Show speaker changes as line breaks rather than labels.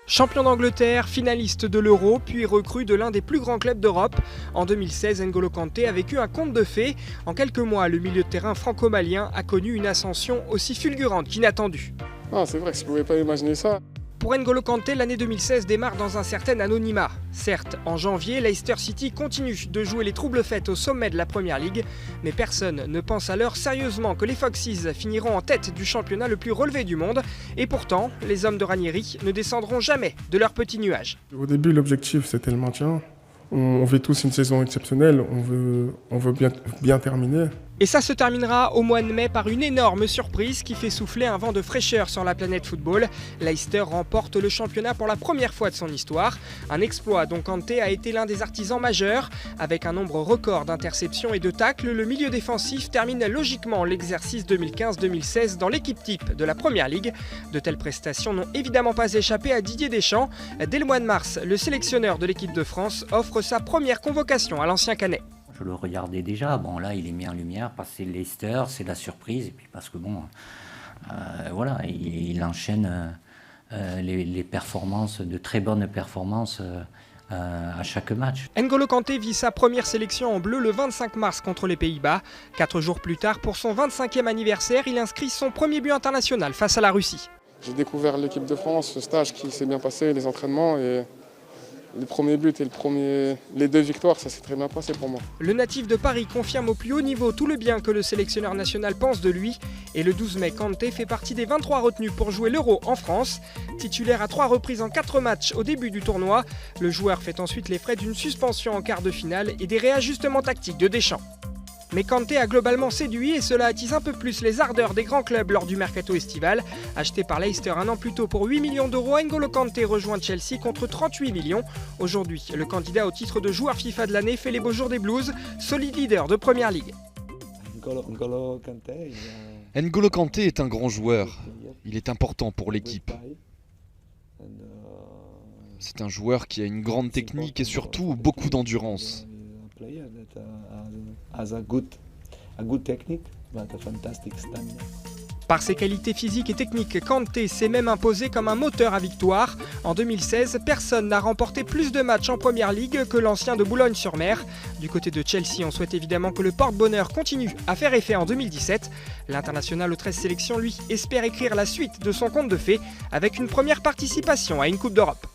Champion d'Angleterre, finaliste de l'Euro, puis recrue de l'un des plus grands clubs d'Europe. En 2016, N'Golo Kanté a vécu un conte de fées. En quelques mois, le milieu de terrain franco-malien a connu une ascension aussi fulgurante qu'inattendue.
Ah, c'est vrai que je ne pouvais pas imaginer ça.
Pour N'Golo Kanté, l'année 2016 démarre dans un certain anonymat. Certes, en janvier, Leicester City continue de jouer les troubles fêtes au sommet de la Premier League, mais personne ne pense alors sérieusement que les Foxes finiront en tête du championnat le plus relevé du monde. Et pourtant, les hommes de Ranieri ne descendront jamais de leur petit nuage.
Au début, l'objectif, c'était le maintien. On veut tous une saison exceptionnelle, on veut bien terminer.
Et ça se terminera au mois de mai par une énorme surprise qui fait souffler un vent de fraîcheur sur la planète football. Leicester remporte le championnat pour la première fois de son histoire. Un exploit dont Kanté a été l'un des artisans majeurs. Avec un nombre record d'interceptions et de tacles, le milieu défensif termine logiquement l'exercice 2015-2016 dans l'équipe type de la Premier League. De telles prestations n'ont évidemment pas échappé à Didier Deschamps. Dès le mois de mars, le sélectionneur de l'équipe de France offre sa première convocation à l'ancien Canet.
Je le regardais déjà, bon là il est mis en lumière parce que c'est Leicester, c'est la surprise, et puis parce que bon, voilà, il enchaîne les performances, de très bonnes performances à chaque match.
N'Golo Kanté vit sa première sélection en bleu le 25 mars contre les Pays-Bas. 4 jours plus tard, pour son 25e anniversaire, il inscrit son premier but international face à la Russie.
J'ai découvert l'équipe de France, ce stage qui s'est bien passé, les entraînements et le premier but et les 2 victoires, ça s'est très bien passé pour moi.
Le natif de Paris confirme au plus haut niveau tout le bien que le sélectionneur national pense de lui. Et le 12 mai, Kanté fait partie des 23 retenus pour jouer l'Euro en France. Titulaire à 3 reprises en 4 matchs au début du tournoi, le joueur fait ensuite les frais d'une suspension en quart de finale et des réajustements tactiques de Deschamps. Mais Kanté a globalement séduit et cela attise un peu plus les ardeurs des grands clubs lors du mercato estival. Acheté par Leicester un an plus tôt pour 8 millions d'euros, N'Golo Kanté rejoint Chelsea contre 38 millions. Aujourd'hui, le candidat au titre de joueur FIFA de l'année fait les beaux jours des Blues, solide leader de Premier League.
N'Golo Kanté est un grand joueur. Il est important pour l'équipe. C'est un joueur qui a une grande technique et surtout beaucoup d'endurance.
Par ses qualités physiques et techniques, Kanté s'est même imposé comme un moteur à victoire. En 2016, personne n'a remporté plus de matchs en Premier League que l'ancien de Boulogne-sur-Mer. Du côté de Chelsea, on souhaite évidemment que le porte-bonheur continue à faire effet en 2017. L'international aux 13 sélections, lui, espère écrire la suite de son conte de fées avec une première participation à une Coupe d'Europe.